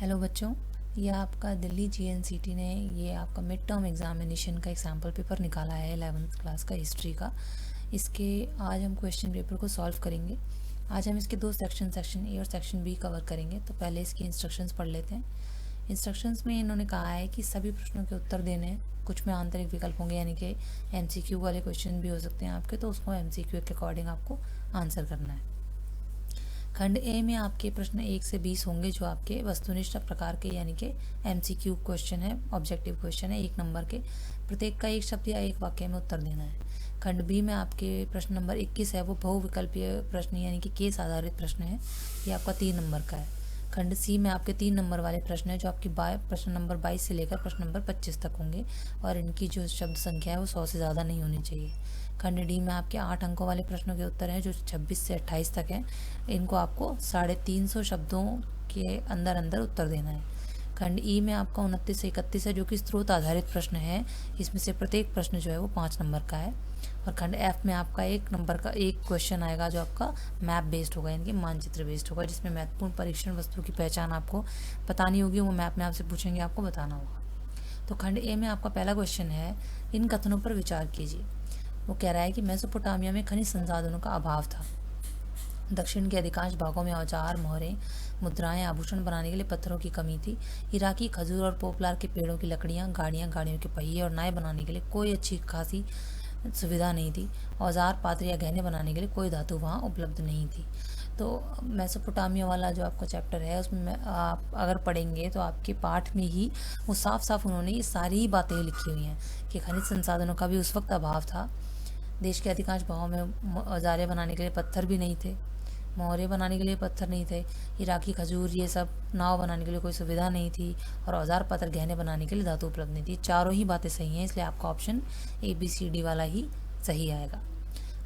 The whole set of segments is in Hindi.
हेलो बच्चों, ये आपका दिल्ली जीएनसीटी ने ये आपका मिड टर्म एग्जामिनेशन का एक सैम्पल पेपर निकाला है 11th क्लास का हिस्ट्री का। इसके आज हम क्वेश्चन पेपर को सॉल्व करेंगे। आज हम इसके दो सेक्शन ए और सेक्शन बी कवर करेंगे। तो पहले इसकी इंस्ट्रक्शंस पढ़ लेते हैं। इंस्ट्रक्शंस में इन्होंने कहा है कि सभी प्रश्नों के उत्तर देने हैं। कुछ में आंतरिक विकल्प होंगे, यानी कि एमसीक्यू वाले क्वेश्चन भी हो सकते हैं आपके, तो उसको एमसीक्यू के अकॉर्डिंग आपको आंसर करना है। खंड ए में आपके प्रश्न 1 से 20 होंगे, जो आपके वस्तुनिष्ठ प्रकार के यानी कि एमसीक्यू क्वेश्चन है, ऑब्जेक्टिव क्वेश्चन है 1 नंबर के। प्रत्येक का एक शब्द या एक वाक्य में उत्तर देना है। खंड बी में आपके प्रश्न नंबर 21 है, वो बहुविकल्पीय प्रश्न यानी कि केस आधारित प्रश्न है, ये आपका 3 नंबर का है। खंड सी में आपके 3 नंबर वाले प्रश्न है, जो आपकी प्रश्न नंबर 22 से लेकर प्रश्न नंबर 25 तक होंगे, और इनकी जो शब्द संख्या है वो 100 से ज़्यादा नहीं होनी चाहिए। खंड डी में आपके 8 अंकों वाले प्रश्नों के उत्तर हैं, जो 26 से 28 तक हैं। इनको आपको 350 शब्दों के अंदर अंदर उत्तर देना है। खंड ई में आपका 29 से 31 है, जो कि स्रोत आधारित प्रश्न है। इसमें से प्रत्येक प्रश्न जो है वो 5 नंबर का है। और खंड एफ में आपका 1 नंबर का एक क्वेश्चन आएगा, जो आपका मैप बेस्ड होगा, यानी कि मानचित्र बेस्ड होगा, जिसमें महत्वपूर्ण परीक्षण वस्तु की पहचान आपको बतानी होगी। वो मैप में आपसे पूछेंगे, आपको बताना होगा। तो खंड ए में आपका पहला क्वेश्चन है, इन कथनों पर विचार कीजिए। वो कह रहा है कि मेसोपोटामिया में खनिज संसाधनों का अभाव था। दक्षिण के अधिकांश भागों में औजार, मोहरें, मुद्राएं, आभूषण बनाने के लिए पत्थरों की कमी थी। इराकी खजूर और पोपलार के पेड़ों की लकड़ियां, गाड़ियां, गाड़ियों के पहिए और नाव बनाने के लिए कोई अच्छी खासी सुविधा नहीं थी। औजार, पात्र या गहने बनाने के लिए कोई धातु वहाँ उपलब्ध नहीं थी। तो मेसोपोटामिया वाला जो आपका चैप्टर है, उसमें आप अगर पढ़ेंगे तो आपके पाठ में ही वो साफ साफ उन्होंने ये सारी ही बातें लिखी हुई हैं कि खनिज संसाधनों का भी उस वक्त अभाव था। देश के अधिकांश भागों में औजारें बनाने के लिए पत्थर भी नहीं थे, मोहरे बनाने के लिए पत्थर नहीं थे, इराकी खजूर, ये सब नाव बनाने के लिए कोई सुविधा नहीं थी, और औजार, पत्थर, गहने बनाने के लिए धातु उपलब्ध नहीं थी। चारों ही बातें सही हैं, इसलिए आपका ऑप्शन ABCD वाला ही सही आएगा।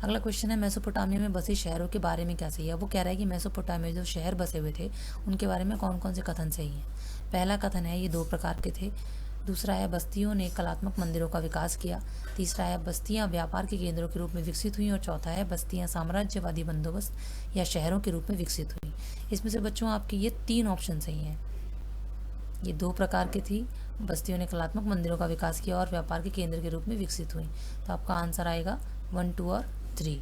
अगला क्वेश्चन है, मेसोपोटामिया में बसे शहरों के बारे में क्या सही है। वो कह रहा है कि मेसोपोटामिया जो शहर बसे हुए थे, उनके बारे में कौन कौन से कथन सही हैं। पहला कथन है, ये 2 प्रकार के थे। दूसरा है, बस्तियों ने कलात्मक मंदिरों का विकास किया। तीसरा है, बस्तियां व्यापार के केंद्रों के रूप में विकसित हुई। और चौथा है, बस्तियां साम्राज्यवादी बंदोबस्त या शहरों के रूप में विकसित हुई। इसमें से बच्चों आपके ये 3 ऑप्शन सही हैं। ये 2 प्रकार की थी, बस्तियों ने कलात्मक मंदिरों का विकास किया और व्यापार के केंद्र के रूप में विकसित हुई। तो आपका आंसर आएगा 1, 2 और 3।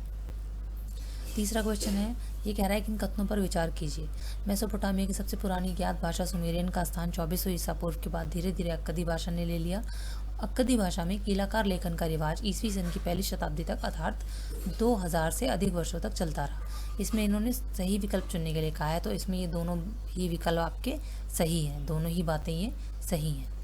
तीसरा क्वेश्चन है, ये कह रहा है कि इन कथनों पर विचार कीजिए। मेसोपोटामिया की सबसे पुरानी ज्ञात भाषा सुमेरियन का स्थान 2400 ईसा पूर्व के बाद धीरे धीरे अक्कदी भाषा ने ले लिया। अक्कदी भाषा में कीलाकार लेखन का रिवाज ईस्वी सन की पहली शताब्दी तक अर्थात 2000 से अधिक वर्षों तक चलता रहा। इसमें इन्होंने सही विकल्प चुनने के लिए कहा है, तो इसमें ये दोनों ही विकल्प आपके सही हैं, दोनों ही बातें ये सही हैं।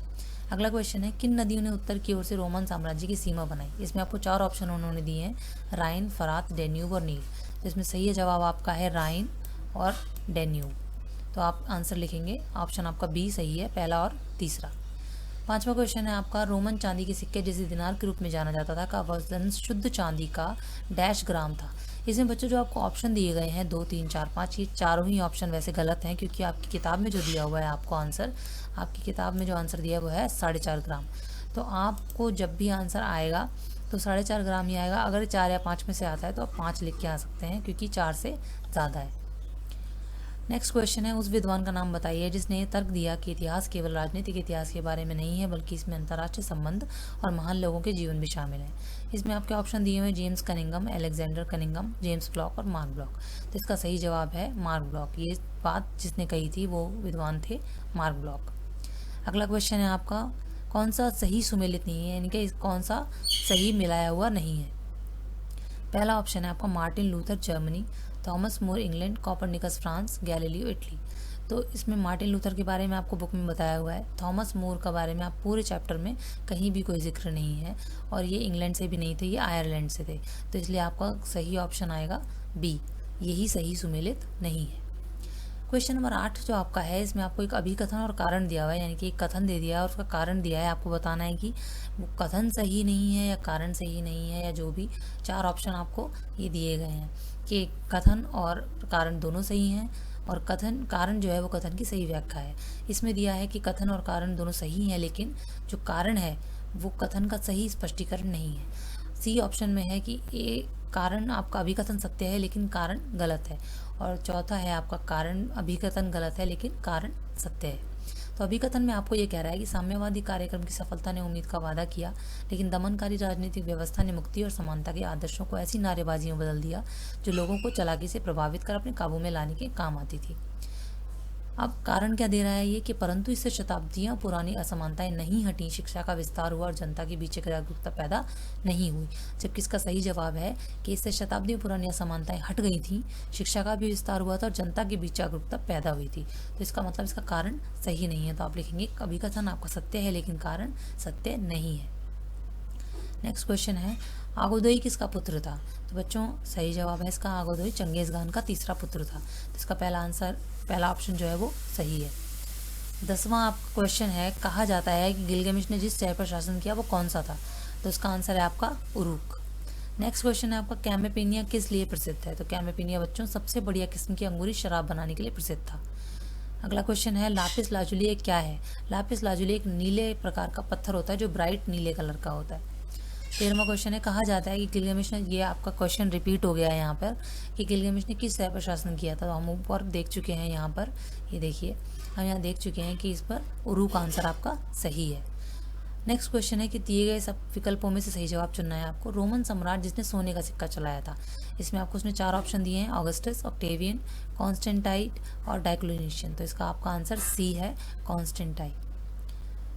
अगला क्वेश्चन है, किन नदियों ने उत्तर की ओर से रोमन साम्राज्य की सीमा बनाई। इसमें आपको 4 ऑप्शन उन्होंने दिए हैं, राइन, फरात, डेन्यूब और नील। तो इसमें सही जवाब आपका है राइन और डेन्यूब। तो आप आंसर लिखेंगे, ऑप्शन आपका बी सही है, पहला और तीसरा। 5वां क्वेश्चन है आपका, रोमन चांदी के सिक्के जिसे दिनार के रूप में जाना जाता था का वजन शुद्ध चांदी का डैश ग्राम था। इसमें बच्चों जो आपको ऑप्शन दिए गए हैं 2, 3, 4, 5, ये चारों ही ऑप्शन वैसे गलत हैं, क्योंकि आपकी किताब में जो दिया हुआ है आपको आंसर, आपकी किताब में जो आंसर दिया है वो है 4.5 ग्राम। तो आपको जब भी आंसर आएगा तो 4.5 ग्राम ही आएगा। अगर 4 या 5 में से आता है तो आप 5 लिख के आ सकते हैं, क्योंकि 4 से ज़्यादा है। नेक्स्ट क्वेश्चन है, उस विद्वान का नाम बताइए जिसने तर्क दिया कि इतिहास केवल राजनीतिक इतिहास के बारे में नहीं है, बल्कि इसमें अंतर्राष्ट्रीय संबंध और महान लोगों के जीवन भी शामिल हैं। इसमें आपके ऑप्शन दिए हुए James Cunningham, Alexander Cunningham, James block और मार्क ब्लॉक। तो इसका सही जवाब है मार्क ब्लॉक। ये बात जिसने कही थी वो विद्वान थे मार्क ब्लॉक। अगला क्वेश्चन है आपका, कौन सा सही सुमेलित नहीं है, यानी कि कौन सा सही मिलाया हुआ नहीं है। पहला ऑप्शन है आपका Martin Luther Germany, Thomas More England, Copernicus France, Galileo Italy. तो इसमें मार्टिन लूथर के बारे में आपको बुक में बताया हुआ है। थॉमस मोर के बारे में आप पूरे चैप्टर में कहीं भी कोई जिक्र नहीं है, और ये इंग्लैंड से भी नहीं थे, ये आयरलैंड से थे। तो इसलिए आपका सही ऑप्शन आएगा बी, यही सही सुमेलित नहीं है। क्वेश्चन नंबर 8 जो आपका है, इसमें आपको एक अभिकथन और कारण दिया हुआ है, यानी कि एक कथन दे दिया है और उसका कारण दिया है। आपको बताना है कि वो कथन सही नहीं है या कारण सही नहीं है, या जो भी 4 ऑप्शन आपको ये दिए गए हैं कि कथन और कारण दोनों सही हैं, और कथन कारण जो है वो कथन की सही व्याख्या है। इसमें दिया है कि कथन और कारण दोनों सही हैं, लेकिन जो कारण है वो कथन का सही स्पष्टीकरण नहीं है। सी ऑप्शन में है कि ए कारण आपका अभिकथन सत्य है लेकिन कारण गलत है, और चौथा है आपका कारण अभिकथन गलत है लेकिन कारण सत्य है। तो अभिकथन में आपको ये कह रहा है कि साम्यवादी कार्यक्रम की सफलता ने उम्मीद का वादा किया, लेकिन दमनकारी राजनीतिक व्यवस्था ने मुक्ति और समानता के आदर्शों को ऐसी नारेबाजी में बदल दिया जो लोगों को चालाकी से प्रभावित कर अपने काबू में लाने के काम आती थी। अब कारण क्या दे रहा है ये कि परंतु इससे शताब्दियां पुरानी असमानताएं नहीं हटी, शिक्षा का विस्तार हुआ और जनता के बीच एक जागरूकता पैदा नहीं हुई। जबकि इसका सही जवाब है कि इससे शताब्दियों पुरानी असमानताएं हट गई थी, शिक्षा का भी विस्तार हुआ था और जनता के बीच जागरूकता पैदा हुई थी। तो इसका मतलब इसका कारण सही नहीं है। तो आप लिखेंगे अभिकथन आपका सत्य है लेकिन कारण सत्य नहीं है। नेक्स्ट क्वेश्चन है आगोदई किसका पुत्र था? तो बच्चों सही जवाब है इसका आगोदई चंगेज खान का तीसरा पुत्र था। तो इसका पहला ऑप्शन जो है वो सही है। 10वां आपका क्वेश्चन है कहा जाता है कि गिलगमेश ने जिस शहर पर शासन किया वो कौन सा था? तो इसका आंसर है आपका उरुक। नेक्स्ट क्वेश्चन है आपका कैमेपेनिया किस लिए प्रसिद्ध है? तो कैमेपेनिया बच्चों सबसे बढ़िया किस्म की अंगूरी शराब बनाने के लिए प्रसिद्ध था। अगला क्वेश्चन है लापिस लाजुली क्या है? लापिस लाजुली एक नीले प्रकार का पत्थर होता है जो ब्राइट नीले कलर का होता है। 13वां क्वेश्चन है कहा जाता है कि गिलगमेश ने, ये आपका क्वेश्चन रिपीट हो गया है यहाँ पर, कि गिलगमेश ने किस शहर पर शासन किया था? तो हम ऊपर देख चुके हैं, यहाँ पर ये देखिए हम यहाँ देख चुके हैं कि इस पर उरुक आंसर आपका सही है। नेक्स्ट क्वेश्चन है कि दिए गए सब विकल्पों में से सही जवाब चुनना है आपको। रोमन सम्राट जिसने सोने का सिक्का चलाया था, इसमें आपको उसने 4 ऑप्शन दिए हैं, ऑगस्टस, ऑक्टेवियन, कॉन्स्टेंटाइन और डायक्लोनिशियन। तो इसका आपका आंसर सी है, कॉन्स्टेंटाइन।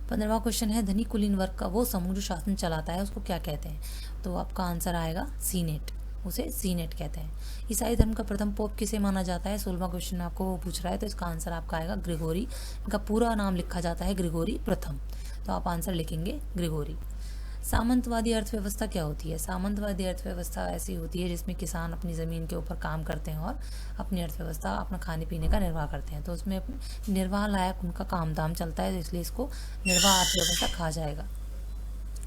15वां क्वेश्चन है धनी कुलीन वर्ग का वो समूह जो शासन चलाता है उसको क्या कहते हैं? तो आपका आंसर आएगा सीनेट, उसे सीनेट कहते हैं। ईसाई धर्म का प्रथम पोप किसे माना जाता है? 16वां क्वेश्चन आपको वो पूछ रहा है, तो इसका आंसर आपका आएगा ग्रिगोरी। इनका पूरा नाम लिखा जाता है ग्रिगोरी प्रथम, तो आप आंसर लिखेंगे ग्रिगोरी। सामंतवादी अर्थव्यवस्था क्या होती है? सामंतवादी अर्थव्यवस्था ऐसी होती है जिसमें किसान अपनी ज़मीन के ऊपर काम करते हैं और अपनी अर्थव्यवस्था, अपना खाने पीने का निर्वाह करते हैं। तो उसमें निर्वाह लायक उनका काम दाम चलता है, तो इसलिए इसको निर्वाह अर्थव्यवस्था कहा जाएगा।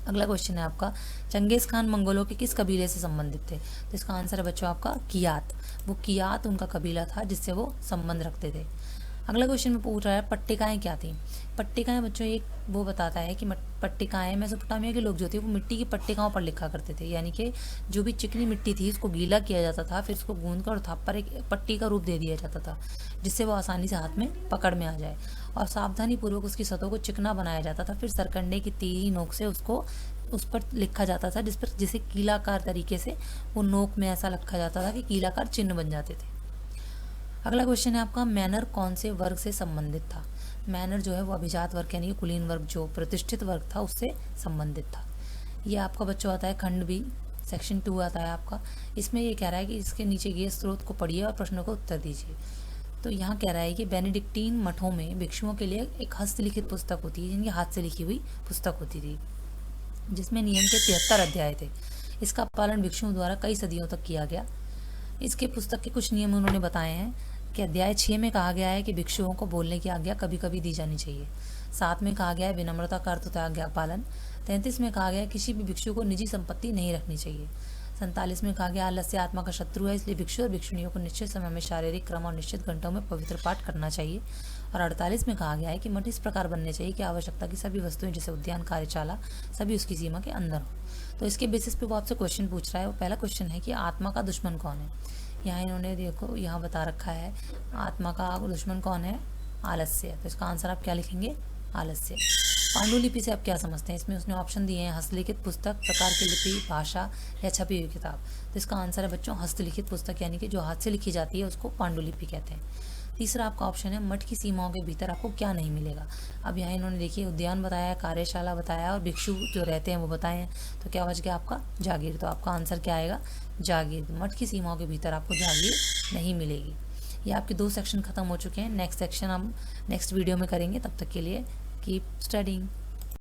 अगला क्वेश्चन है आपका चंगेज खान मंगोलों के किस कबीले से संबंधित थे? तो इसका आंसर है बच्चों आपका कियात। वो कियात उनका कबीला था जिससे वो संबंध रखते थे। अगला क्वेश्चन में पूछ रहा है पट्टिकाएं क्या थी? पट्टिकाएं बच्चों एक वो बताता है कि पट्टिकाएं मेसोपोटामिया के लोग जो थे वो मिट्टी की पट्टिकाओं पर लिखा करते थे, यानी कि जो भी चिकनी मिट्टी थी उसको गीला किया जाता था, फिर उसको गूंदकर और थाप पर एक पट्टी का रूप दे दिया जाता था जिससे वो आसानी से हाथ में पकड़ में आ जाए, और सावधानी पूर्वक उसकी सतहों को चिकना बनाया जाता था। फिर सरकंडे की तीखी नोक से उसको उस पर लिखा जाता था, जिसे कीलाकार तरीके से वो नोक में ऐसा लिखा जाता था कि कीलाकार चिन्ह बन जाते थे। अगला क्वेश्चन है आपका मैनर कौन से वर्ग से संबंधित था? मैनर जो है वो अभिजात वर्ग यानी कुलीन वर्ग जो प्रतिष्ठित वर्ग था उससे संबंधित था। ये आपका बच्चों आता है खंड बी सेक्शन 2 आता है आपका। इसमें ये कह रहा है कि इसके नीचे के स्रोत को पढ़िए और प्रश्नों को उत्तर दीजिए। तो यहाँ कह रहा है कि बेनेडिक्टीन मठों में भिक्षुओं के लिए एक हस्तलिखित पुस्तक होती है, जिनकी हाथ से लिखी हुई पुस्तक होती थी, जिसमें नियम के 73 अध्याय थे। इसका पालन भिक्षुओं द्वारा कई सदियों तक किया गया। इसके पुस्तक के कुछ नियम उन्होंने बताए हैं कि अध्याय 6 में कहा गया है कि भिक्षुओं को बोलने की आज्ञा कभी कभी दी जानी चाहिए। 7 में कहा गया है विनम्रता का अर्थ होता है आज्ञा पालन। 33 में कहा गया है किसी भी भिक्षु को निजी संपत्ति नहीं रखनी चाहिए। 47 में कहा गया आलस्य आत्मा का शत्रु है, इसलिए भिक्षु और भिक्षुणियों को निश्चित समय में शारीरिक क्रम और निश्चित घंटों में पवित्र पाठ करना चाहिए। और 48 में कहा गया है कि मठ इस प्रकार बनने चाहिए कि आवश्यकता की सभी वस्तुएं जैसे उद्यान, कार्यशाला सभी उसकी सीमा के अंदर हो। तो इसके बेसिस पे वो आपसे क्वेश्चन पूछ रहा है। वो पहला क्वेश्चन है कि आत्मा का दुश्मन कौन है? यहाँ इन्होंने देखो यहाँ बता रखा है आत्मा का दुश्मन कौन है? आलस्य। तो इसका आंसर आप क्या लिखेंगे? आलस्य। पांडुलिपि से आप क्या समझते हैं? इसमें उसने ऑप्शन दिए हैं हस्तलिखित पुस्तक, प्रकार की लिपि, भाषा या छपी हुई किताब। तो इसका आंसर है बच्चों हस्तलिखित पुस्तक, यानी कि जो हाथ से लिखी जाती है उसको पांडुलिपि कहते हैं। तीसरा आपका ऑप्शन है मठ की सीमाओं के भीतर आपको क्या नहीं मिलेगा। अब यहाँ इन्होंने देखिए उद्यान बताया, कार्यशाला बताया और भिक्षु जो रहते हैं वो बताए हैं। तो क्या बच गया आपका? जागीर। तो आपका आंसर क्या आएगा? जागीर। मठ की सीमाओं के भीतर आपको जागीर नहीं मिलेगी। ये आपके 2 सेक्शन खत्म हो चुके हैं। नेक्स्ट सेक्शन हम नेक्स्ट वीडियो में करेंगे। तब तक के लिए कीप स्टडिंग।